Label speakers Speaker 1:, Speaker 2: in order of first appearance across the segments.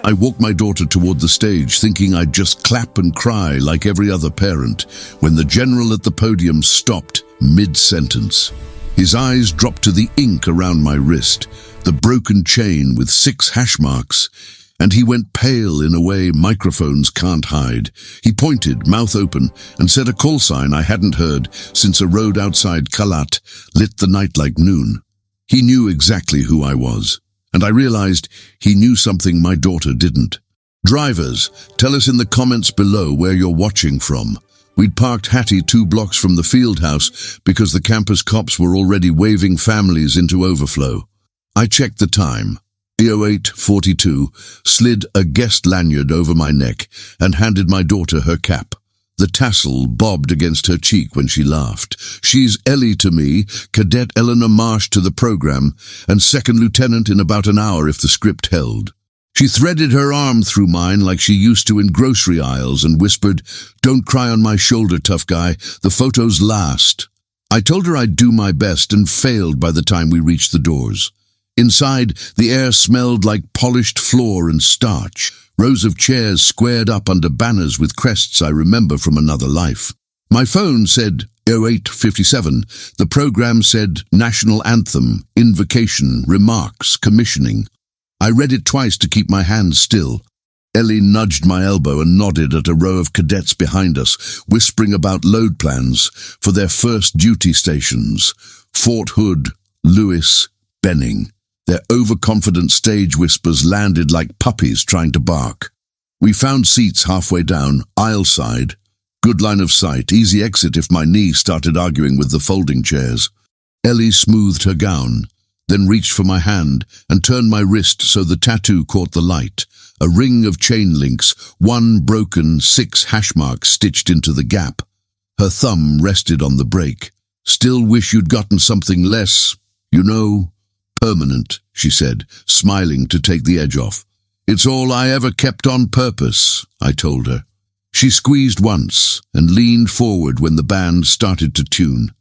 Speaker 1: I walked my daughter toward the stage, thinking I'd just clap and cry like every other parent, when the general at the podium stopped mid-sentence. His eyes dropped to the ink around my wrist, the broken chain with 6 hash marks, and he went pale in a way microphones can't hide. He pointed, mouth open, and said a call sign I hadn't heard since a road outside Qalat lit the night like noon. He knew exactly who I was, and I realized he knew something my daughter didn't. Drivers, tell us in the comments below where you're watching from. We'd parked Hattie 2 blocks from the field house because the campus cops were already waving families into overflow. I checked the time. 08:42, slid a guest lanyard over my neck and handed my daughter her cap. The tassel bobbed against her cheek when she laughed. She's Ellie to me, Cadet Eleanor Marsh to the program, and second lieutenant in about an hour if the script held. She threaded her arm through mine like she used to in grocery aisles and whispered, "Don't cry on my shoulder, tough guy. The photos last." I told her I'd do my best and failed by the time we reached the doors. Inside, the air smelled like polished floor and starch. Rows of chairs squared up under banners with crests I remember from another life. My phone said 08:57. The program said National Anthem, Invocation, Remarks, Commissioning. I read it twice to keep my hands still. Ellie nudged my elbow and nodded at a row of cadets behind us, whispering about load plans for their first duty stations. Fort Hood, Lewis, Benning. Their overconfident stage whispers landed like puppies trying to bark. We found seats halfway down, aisle side. Good line of sight, easy exit if my knee started arguing with the folding chairs. Ellie smoothed her gown, then reached for my hand and turned my wrist so the tattoo caught the light. A ring of chain links, 1 broken, 6 hash marks stitched into the gap. Her thumb rested on the brake. "Still wish you'd gotten something less, permanent," she said, smiling to take the edge off. "It's all I ever kept on purpose," I told her. She squeezed once and leaned forward when the band started to tune.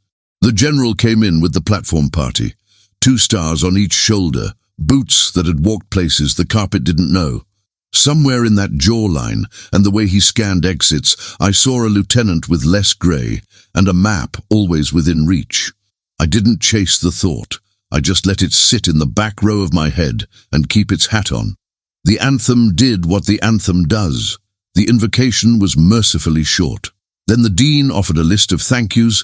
Speaker 1: The general came in with the platform party, 2 stars on each shoulder, boots that had walked places the carpet didn't know. Somewhere in that jawline and the way he scanned exits, I saw a lieutenant with less grey and a map always within reach. I didn't chase the thought. I just let it sit in the back row of my head and keep its hat on. The anthem did what the anthem does. The invocation was mercifully short. Then the dean offered a list of thank yous,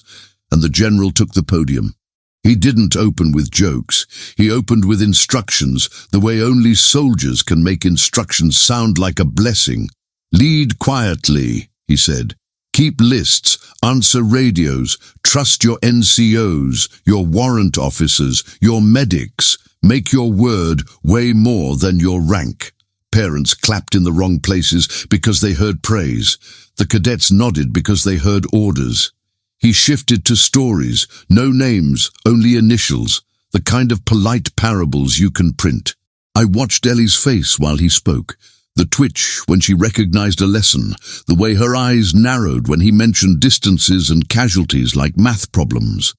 Speaker 1: and the general took the podium. He didn't open with jokes. He opened with instructions, the way only soldiers can make instructions sound like a blessing. "Lead quietly," he said. "Keep lists, answer radios, trust your NCOs, your warrant officers, your medics. Make your word weigh more than your rank." Parents clapped in the wrong places because they heard praise. The cadets nodded because they heard orders. He shifted to stories, no names, only initials, the kind of polite parables you can print. I watched Ellie's face while he spoke. The twitch when she recognized a lesson, the way her eyes narrowed when he mentioned distances and casualties like math problems.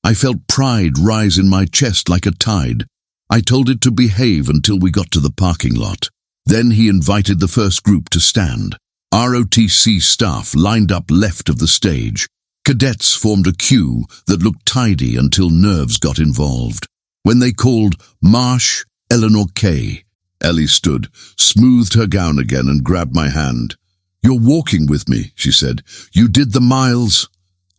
Speaker 1: I felt pride rise in my chest like a tide. I told it to behave until we got to the parking lot. Then he invited the first group to stand. ROTC staff lined up left of the stage. Cadets formed a queue that looked tidy until nerves got involved. When they called Marsh, Eleanor K., Ellie stood, smoothed her gown again and grabbed my hand. "You're walking with me," she said. "You did the miles."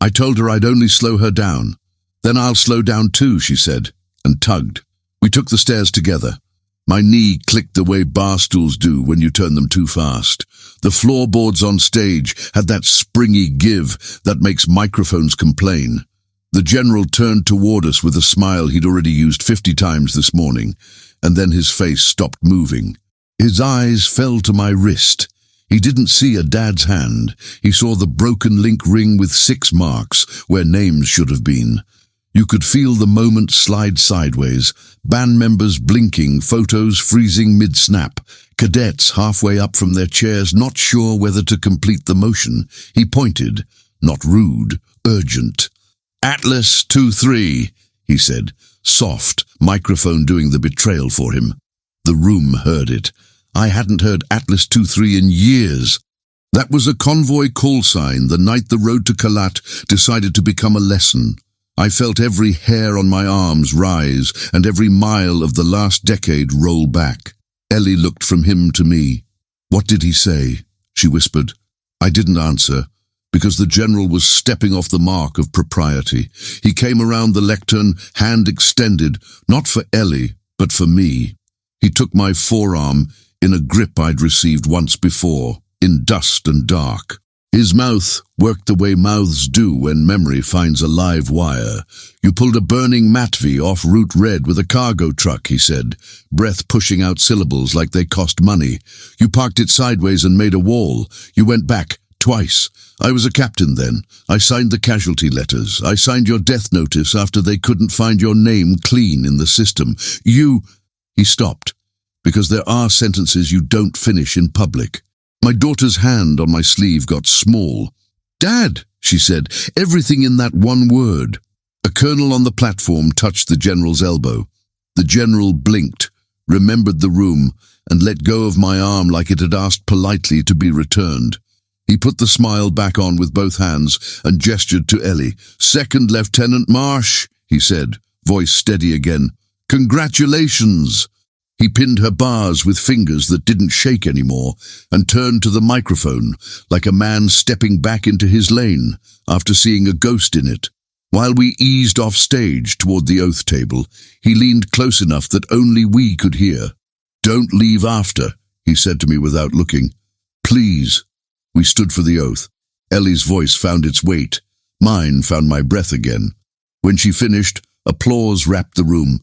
Speaker 1: I told her I'd only slow her down. "Then I'll slow down too," she said, and tugged. We took the stairs together. My knee clicked the way bar stools do when you turn them too fast. The floorboards on stage had that springy give that makes microphones complain. The general turned toward us with a smile he'd already used 50 times this morning, and then his face stopped moving. His eyes fell to my wrist. He didn't see a dad's hand. He saw the broken link ring with 6 marks where names should have been. You could feel the moment slide sideways, band members blinking, photos freezing mid-snap, cadets halfway up from their chairs not sure whether to complete the motion. He pointed, not rude, urgent. "Atlas 2-3, he said, soft, microphone doing the betrayal for him. The room heard it. I hadn't heard Atlas 2-3 in years. That was a convoy call sign the night the road to Qalat decided to become a lesson. I felt every hair on my arms rise and every mile of the last decade roll back. Ellie looked from him to me. "What did he say?" she whispered. I didn't answer, because the general was stepping off the mark of propriety. He came around the lectern, hand extended, not for Ellie, but for me. He took my forearm in a grip I'd received once before, in dust and dark. His mouth worked the way mouths do when memory finds a live wire. "You pulled a burning Matvi off Route Red with a cargo truck," he said, breath pushing out syllables like they cost money. "You parked it sideways and made a wall. You went back, twice. I was a captain then. I signed the casualty letters. I signed your death notice after they couldn't find your name clean in the system. You—" He stopped, because there are sentences you don't finish in public. My daughter's hand on my sleeve got small. "Dad," she said, everything in that one word. A colonel on the platform touched the general's elbow. The general blinked, remembered the room, and let go of my arm like it had asked politely to be returned. He put the smile back on with both hands and gestured to Ellie. "Second Lieutenant Marsh," he said, voice steady again. "Congratulations." He pinned her bars with fingers that didn't shake anymore and turned to the microphone like a man stepping back into his lane after seeing a ghost in it. While we eased off stage toward the oath table, he leaned close enough that only we could hear. "Don't leave after," he said to me without looking. "Please." We stood for the oath. Ellie's voice found its weight. Mine found my breath again. When she finished, applause wrapped the room.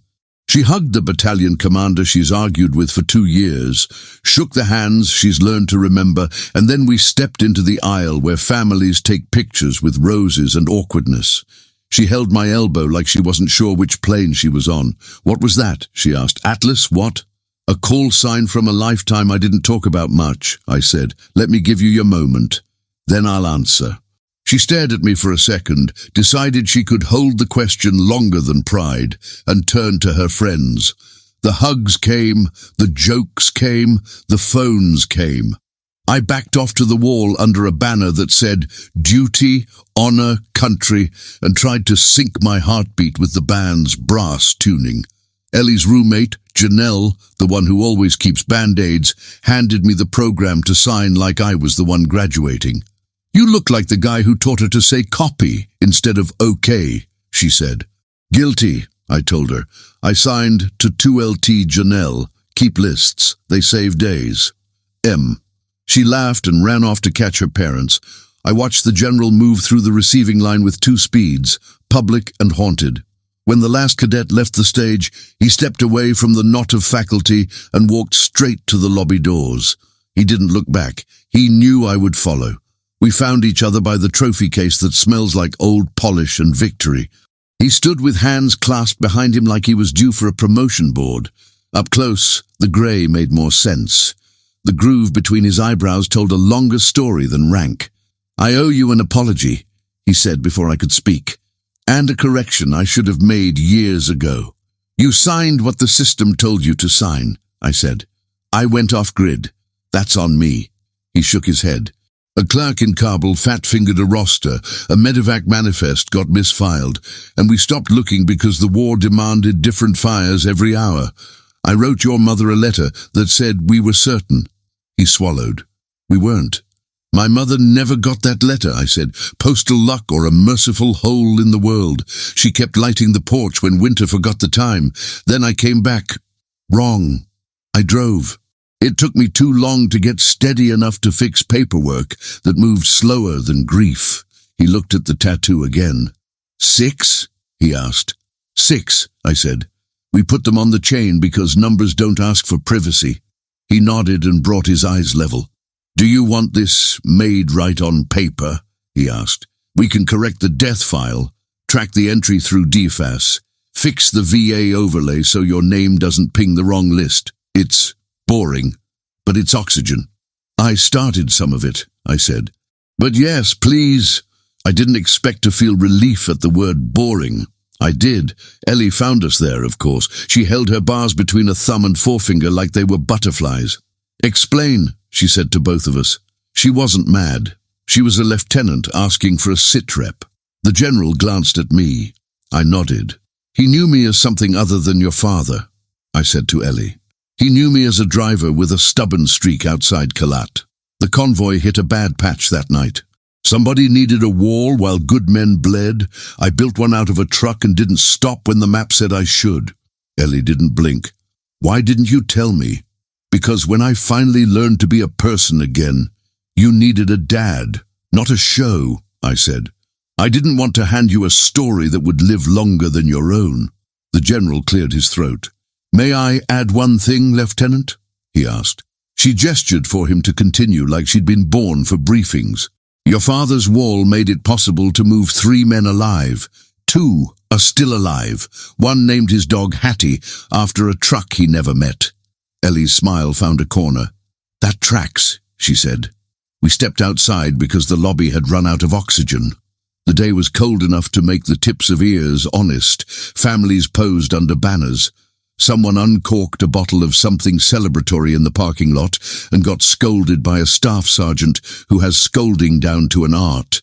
Speaker 1: She hugged the battalion commander she's argued with for 2 years, shook the hands she's learned to remember, and then we stepped into the aisle where families take pictures with roses and awkwardness. She held my elbow like she wasn't sure which plane she was on. "What was that?" she asked. "Atlas, what?" "A call sign from a lifetime I didn't talk about much," I said. "Let me give you your moment. Then I'll answer." She stared at me for a second, decided she could hold the question longer than pride, and turned to her friends. The hugs came, the jokes came, the phones came. I backed off to the wall under a banner that said, "Duty, honor, country," and tried to sync my heartbeat with the band's brass tuning. Ellie's roommate, Janelle, the one who always keeps Band-Aids, handed me the program to sign like I was the one graduating. "You look like the guy who taught her to say copy instead of okay," she said. "Guilty," I told her. I signed to 2LT Janelle. "Keep lists. They save days." M. She laughed and ran off to catch her parents. I watched the general move through the receiving line with 2 speeds, public and haunted. When the last cadet left the stage, he stepped away from the knot of faculty and walked straight to the lobby doors. He didn't look back. He knew I would follow. We found each other by the trophy case that smells like old polish and victory. He stood with hands clasped behind him like he was due for a promotion board. Up close, the grey made more sense. The groove between his eyebrows told a longer story than rank. "I owe you an apology," he said before I could speak. "And a correction I should have made years ago." "You signed what the system told you to sign," I said. "I went off grid. That's on me." He shook his head. "A clerk in Kabul fat-fingered a roster, a medevac manifest got misfiled, and we stopped looking because the war demanded different fires every hour. I wrote your mother a letter that said we were certain." He swallowed. "We weren't." "My mother never got that letter," I said. "Postal luck or a merciful hole in the world. She kept lighting the porch when Winter forgot the time. Then I came back. Wrong. I drove. It took me too long to get steady enough to fix paperwork that moved slower than grief." He looked at the tattoo again. 6? he asked. 6, I said. "We put them on the chain because numbers don't ask for privacy." He nodded and brought his eyes level. "Do you want this made right on paper?" he asked. "We can correct the death file, track the entry through DFAS, fix the VA overlay so your name doesn't ping the wrong list. It's boring, but it's oxygen." "I started some of it," I said. "But yes, please." I didn't expect to feel relief at the word boring. I did. Ellie found us there, of course. She held her bars between a thumb and forefinger like they were butterflies. "Explain," she said to both of us. She wasn't mad. She was a lieutenant asking for a sit rep. The general glanced at me. I nodded. "He knew me as something other than your father," I said to Ellie. "He knew me as a driver with a stubborn streak outside Qalat. The convoy hit a bad patch that night. Somebody needed a wall while good men bled. I built one out of a truck and didn't stop when the map said I should." Ellie didn't blink. "Why didn't you tell me?" "Because when I finally learned to be a person again, you needed a dad, not a show," I said. "I didn't want to hand you a story that would live longer than your own." The general cleared his throat. "May I add one thing, Lieutenant?" he asked. She gestured for him to continue like she'd been born for briefings. "Your father's wall made it possible to move 3 men alive. 2 are still alive. One named his dog Hattie after a truck he never met." Ellie's smile found a corner. "That tracks," she said. We stepped outside because the lobby had run out of oxygen. The day was cold enough to make the tips of ears honest. Families posed under banners. Someone uncorked a bottle of something celebratory in the parking lot and got scolded by a staff sergeant who has scolding down to an art.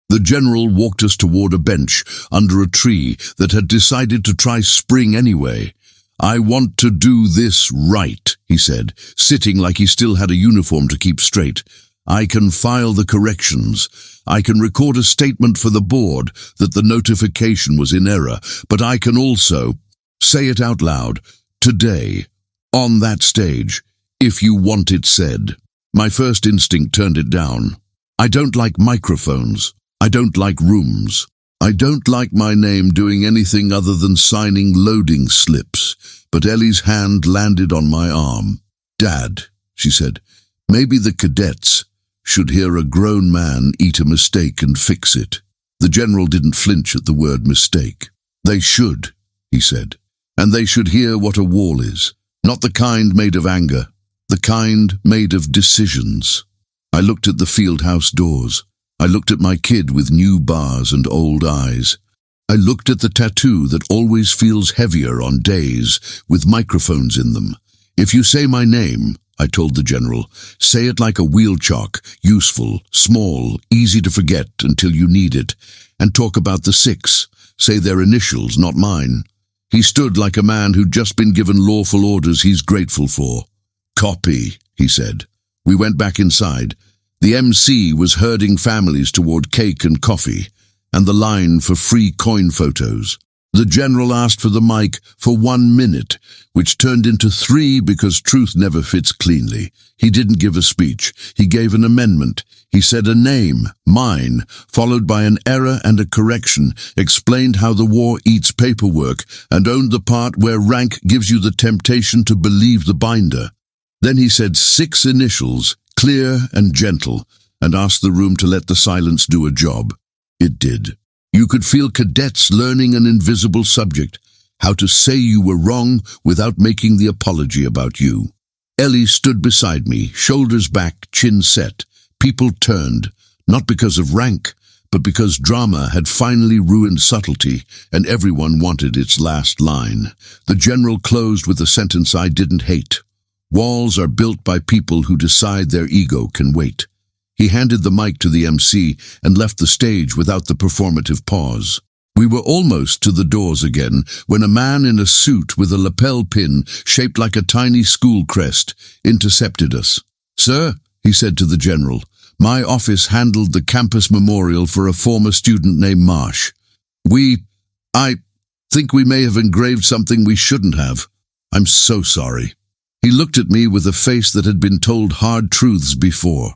Speaker 1: The general walked us toward a bench under a tree that had decided to try spring anyway. "I want to do this right," he said, sitting like he still had a uniform to keep straight. "I can file the corrections. I can record a statement for the board that the notification was in error, but I can also say it out loud, today, on that stage, if you want it said." My first instinct turned it down. I don't like microphones. I don't like rooms. I don't like my name doing anything other than signing loading slips. But Ellie's hand landed on my arm. "Dad," she said, "maybe the cadets should hear a grown man eat a mistake and fix it." The general didn't flinch at the word mistake. "They should," he said. "And they should hear what a wall is. Not the kind made of anger, the kind made of decisions." I looked at the field house doors. I looked at my kid with new bars and old eyes. I looked at the tattoo that always feels heavier on days with microphones in them. "If you say my name," I told the general, "say it like a wheel chalk, useful, small, easy to forget until you need it. And talk about the 6. Say their initials, not mine." He stood like a man who'd just been given lawful orders he's grateful for. "Copy," he said. We went back inside. The MC was herding families toward cake and coffee, and the line for free coin photos. The general asked for the mic for 1 minute, which turned into 3 because truth never fits cleanly. He didn't give a speech. He gave an amendment. He said a name, mine, followed by an error and a correction, explained how the war eats paperwork, and owned the part where rank gives you the temptation to believe the binder. Then he said 6 initials, clear and gentle, and asked the room to let the silence do a job. It did. You could feel cadets learning an invisible subject, how to say you were wrong without making the apology about you. Ellie stood beside me, shoulders back, chin set. People turned, not because of rank, but because drama had finally ruined subtlety, and everyone wanted its last line. The general closed with a sentence I didn't hate. "Walls are built by people who decide their ego can wait." He handed the mic to the MC and left the stage without the performative pause. We were almost to the doors again when a man in a suit with a lapel pin shaped like a tiny school crest intercepted us. "Sir," he said to the general, "my office handled the campus memorial for a former student named Marsh. I think we may have engraved something we shouldn't have. I'm so sorry." He looked at me with a face that had been told hard truths before.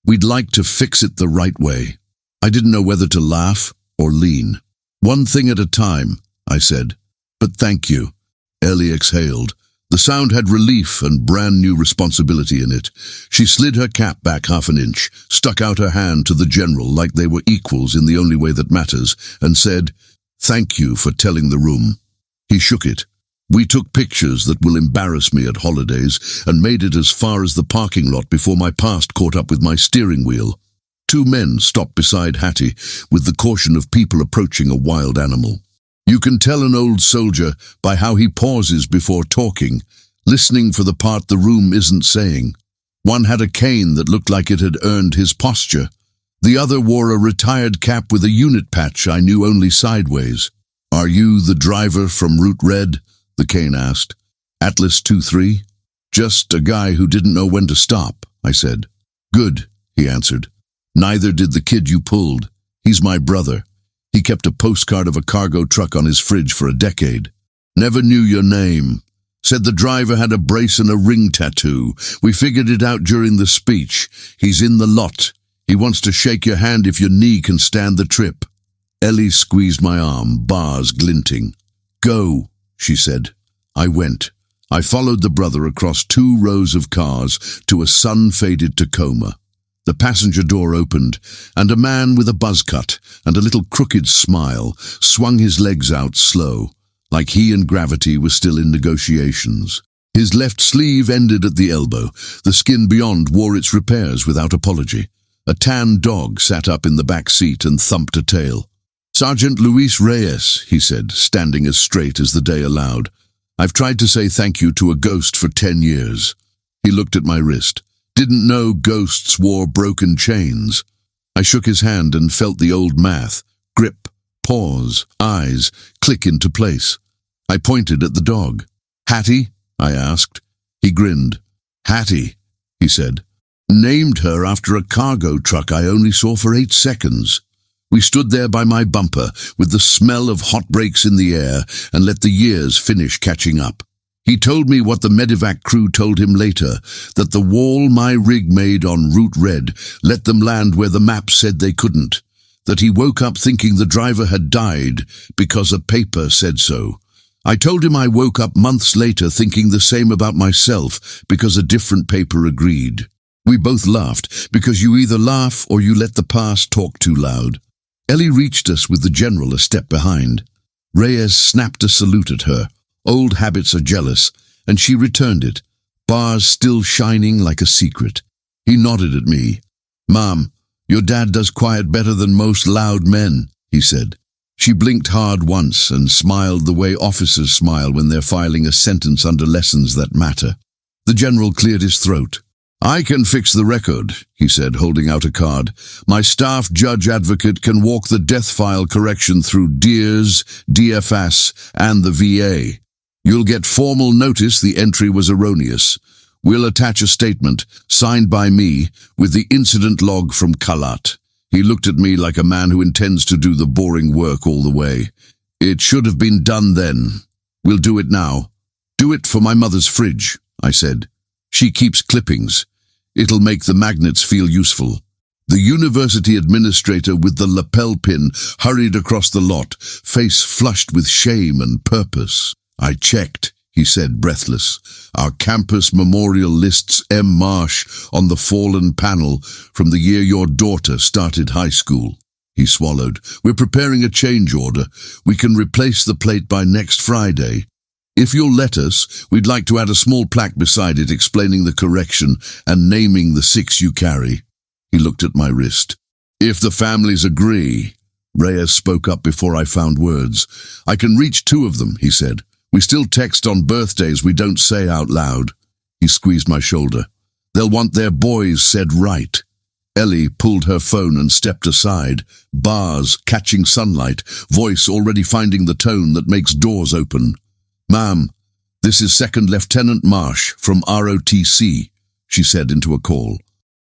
Speaker 1: "We'd like to fix it the right way." I didn't know whether to laugh or lean. "One thing at a time," I said. "But thank you." Ellie exhaled. The sound had relief and brand new responsibility in it. She slid her cap back 1/2 inch, stuck out her hand to the general like they were equals in the only way that matters, and said, "Thank you for telling the room." He shook it. We took pictures that will embarrass me at holidays and made it as far as the parking lot before my past caught up with my steering wheel. 2 men stopped beside Hattie with the caution of people approaching a wild animal. You can tell an old soldier by how he pauses before talking, listening for the part the room isn't saying. One had a cane that looked like it had earned his posture. The other wore a retired cap with a unit patch I knew only sideways. "Are you the driver from Route Red?" the cane asked. "Atlas 23? "Just a guy who didn't know when to stop," I said. "Good," he answered. "Neither did the kid you pulled. He's my brother. He kept a postcard of a cargo truck on his fridge for a decade. Never knew your name. Said the driver had a brace and a ring tattoo. We figured it out during the speech. He's in the lot. He wants to shake your hand if your knee can stand the trip." Ellie squeezed my arm, bars glinting. "Go," she said. I went. I followed the brother across 2 rows of cars to a sun-faded Tacoma. The passenger door opened, and a man with a buzz cut and a little crooked smile swung his legs out slow, like he and gravity were still in negotiations. His left sleeve ended at the elbow. The skin beyond wore its repairs without apology. A tan dog sat up in the back seat and thumped a tail. "Sergeant Luis Reyes," he said, standing as straight as the day allowed. "I've tried to say thank you to a ghost for 10 years. He looked at my wrist. Didn't know ghosts wore broken chains. I shook his hand and felt the old math. Grip, pause, eyes, click into place. I pointed at the dog. "Hattie?" I asked. He grinned. "Hattie," he said. "Named her after a cargo truck I only saw for 8 seconds. We stood there by my bumper with the smell of hot brakes in the air and let the years finish catching up. He told me what the medevac crew told him later, that the wall my rig made on Route Red let them land where the map said they couldn't, that he woke up thinking the driver had died because a paper said so. I told him I woke up months later thinking the same about myself because a different paper agreed. We both laughed, because you either laugh or you let the past talk too loud. Ellie reached us with the general a step behind. Reyes snapped a salute at her. Old habits are jealous, and she returned it, bars still shining like a secret. He nodded at me. "Mom, your dad does quiet better than most loud men," he said. She blinked hard once and smiled the way officers smile when they're filing a sentence under lessons that matter. The general cleared his throat. "I can fix the record," he said, holding out a card. "My staff judge advocate can walk the death file correction through DEERS, DFS, and the VA. You'll get formal notice the entry was erroneous. We'll attach a statement, signed by me, with the incident log from Qalat." He looked at me like a man who intends to do the boring work all the way. "It should have been done then. We'll do it now." "Do it for my mother's fridge," I said. "She keeps clippings. It'll make the magnets feel useful." The university administrator with the lapel pin hurried across the lot, face flushed with shame and purpose. "I checked," he said, breathless. "Our campus memorial lists M. Marsh on the fallen panel from the year your daughter started high school." He swallowed. "We're preparing a change order. We can replace the plate by next Friday. If you'll let us, we'd like to add a small plaque beside it explaining the correction and naming the 6 you carry." He looked at my wrist. "If the families agree." Reyes spoke up before I found words. "I can reach 2 of them," he said. "We still text on birthdays we don't say out loud." He squeezed my shoulder. "They'll want their boys said right." Ellie pulled her phone and stepped aside, bars catching sunlight, voice already finding the tone that makes doors open. "Ma'am, this is Second Lieutenant Marsh from ROTC, she said into a call.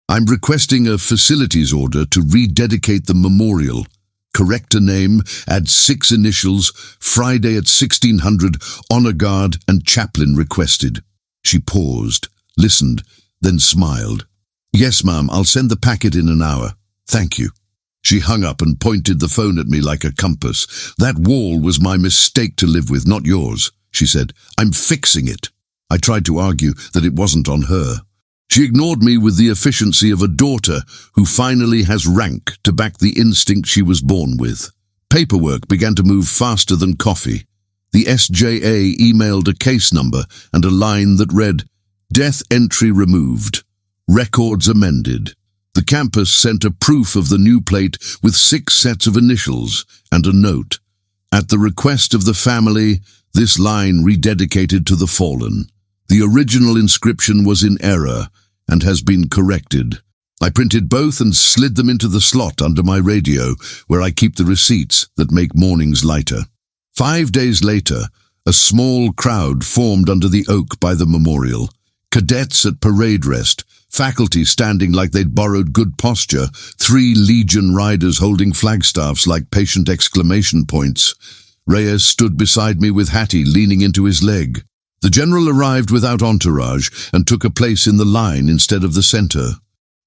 Speaker 1: "I'm requesting a facilities order to rededicate the memorial. Correct a name, add 6 initials, Friday at 1600, honor guard and chaplain requested." She paused, listened, then smiled. "Yes, ma'am, I'll send the packet in an hour. Thank you." She hung up and pointed the phone at me like a compass. "That wall was my mistake to live with, not yours," she said. "I'm fixing it." I tried to argue that it wasn't on her. She ignored me with the efficiency of a daughter who finally has rank to back the instinct she was born with. Paperwork began to move faster than coffee. The SJA emailed a case number and a line that read, "Death entry removed. Records amended." The campus sent a proof of the new plate with 6 sets of initials and a note. "At the request of the family, this line rededicated to the fallen. The original inscription was in error, and has been corrected. I printed both and slid them into the slot under my radio, where I keep the receipts that make mornings lighter. 5 days later, a small crowd formed under the oak by the memorial. Cadets at parade rest, faculty standing like they'd borrowed good posture, 3 Legion riders holding flagstaffs like patient exclamation points. Reyes stood beside me with Hattie leaning into his leg. The general arrived without entourage and took a place in the line instead of the center.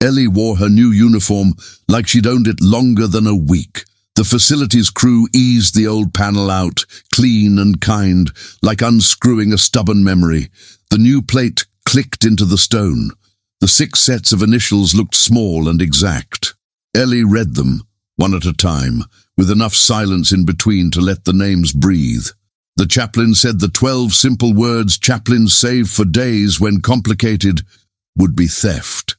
Speaker 1: Ellie wore her new uniform like she'd owned it longer than a week. The facilities crew eased the old panel out, clean and kind, like unscrewing a stubborn memory. The new plate clicked into the stone. The 6 sets of initials looked small and exact. Ellie read them, one at a time, with enough silence in between to let the names breathe. The chaplain said the 12 simple words chaplains save for days when complicated would be theft.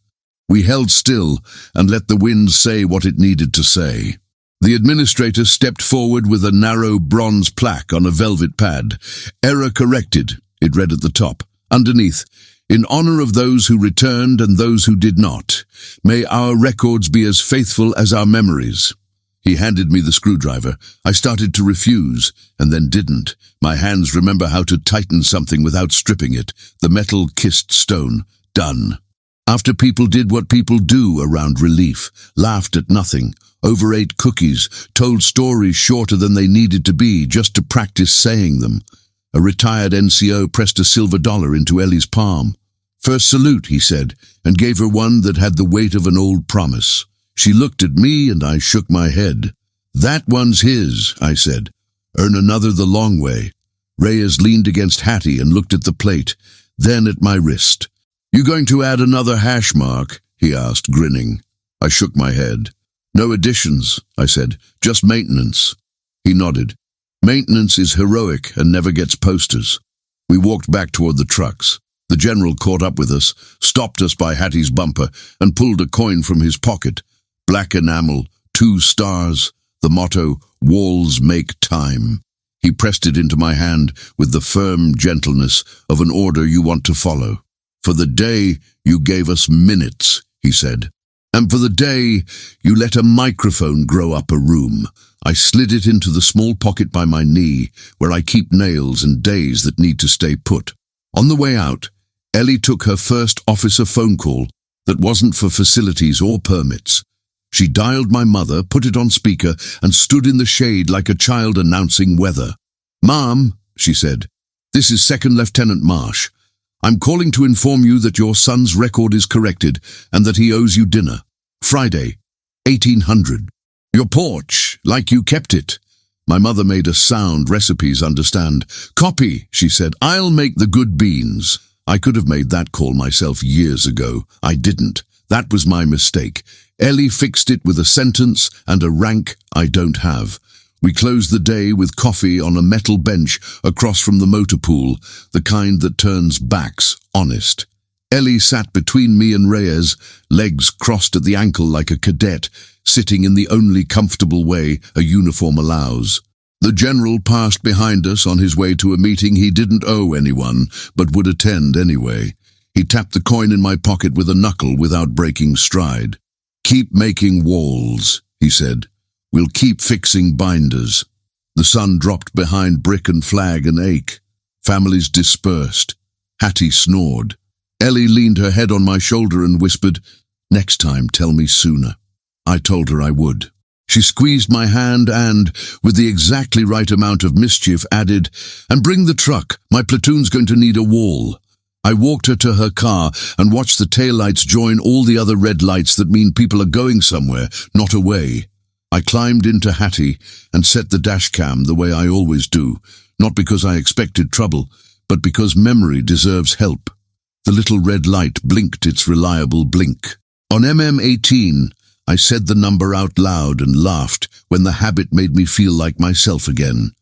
Speaker 1: We held still and let the wind say what it needed to say. The administrator stepped forward with a narrow bronze plaque on a velvet pad. Error corrected, it read at the top. Underneath, in honor of those who returned and those who did not, may our records be as faithful as our memories. He handed me the screwdriver. I started to refuse, and then didn't. My hands remember how to tighten something without stripping it. The metal kissed stone. Done. After people did what people do around relief, laughed at nothing, overate cookies, told stories shorter than they needed to be just to practice saying them. A retired NCO pressed a silver dollar into Ellie's palm. First salute, he said, and gave her one that had the weight of an old promise. She looked at me and I shook my head. That one's his, I said. Earn another the long way. Reyes leaned against Hattie and looked at the plate, then at my wrist. You going to add another hash mark? He asked, grinning. I shook my head. No additions, I said, just maintenance. He nodded. Maintenance is heroic and never gets posters. We walked back toward the trucks. The general caught up with us, stopped us by Hattie's bumper, and pulled a coin from his pocket. Black enamel, 2 stars, the motto, walls make time. He pressed it into my hand with the firm gentleness of an order you want to follow. For the day you gave us minutes, he said. And for the day you let a microphone grow up a room. I slid it into the small pocket by my knee, where I keep nails and days that need to stay put. On the way out, Ellie took her first officer phone call that wasn't for facilities or permits. She dialed my mother, put it on speaker, and stood in the shade like a child announcing weather. Mom, she said, this is Second Lieutenant Marsh. I'm calling to inform you that your son's record is corrected and that he owes you dinner. Friday, 1800. Your porch, like you kept it. My mother made a sound recipes understand. Copy, she said. I'll make the good beans. I could have made that call myself years ago. I didn't. That was my mistake. Ellie fixed it with a sentence and a rank I don't have. We closed the day with coffee on a metal bench across from the motor pool, the kind that turns backs honest. Ellie sat between me and Reyes, legs crossed at the ankle like a cadet, sitting in the only comfortable way a uniform allows. The general passed behind us on his way to a meeting he didn't owe anyone, but would attend anyway. He tapped the coin in my pocket with a knuckle without breaking stride. Keep making walls, he said. We'll keep fixing binders. The sun dropped behind brick and flag and ache. Families dispersed. Hattie snored. Ellie leaned her head on my shoulder and whispered, next time tell me sooner. I told her I would. She squeezed my hand and, with the exactly right amount of mischief, added, and bring the truck. My platoon's going to need a wall. I walked her to her car and watched the taillights join all the other red lights that mean people are going somewhere, not away. I climbed into Hattie and set the Dashcam the way I always do, not because I expected trouble, but because memory deserves help. The little red light blinked its reliable blink. On MM18, I said the number out loud and laughed when the habit made me feel like myself again.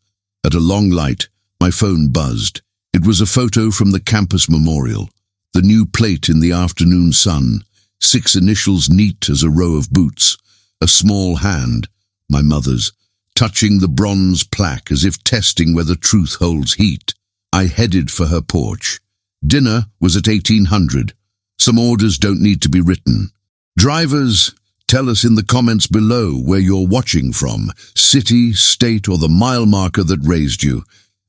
Speaker 1: At a long light, my phone buzzed. It was a photo from the campus memorial. The new plate in the afternoon sun, 6 initials neat as a row of boots. A small hand, my mother's, touching the bronze plaque as if testing whether truth holds heat. I headed for her porch. Dinner was at 1800. Some orders don't need to be written. Drivers, tell us in the comments below where you're watching from, city, state, or the mile marker that raised you.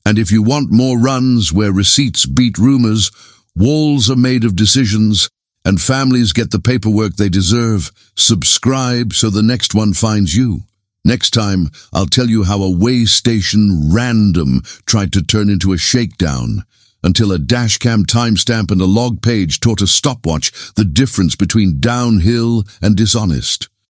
Speaker 1: And if you want more runs where receipts beat rumors, walls are made of decisions, and families get the paperwork they deserve, subscribe so the next one finds you. Next time, I'll tell you how a way station random tried to turn into a shakedown, until a dashcam timestamp and a log page taught a stopwatch the difference between downhill and dishonest.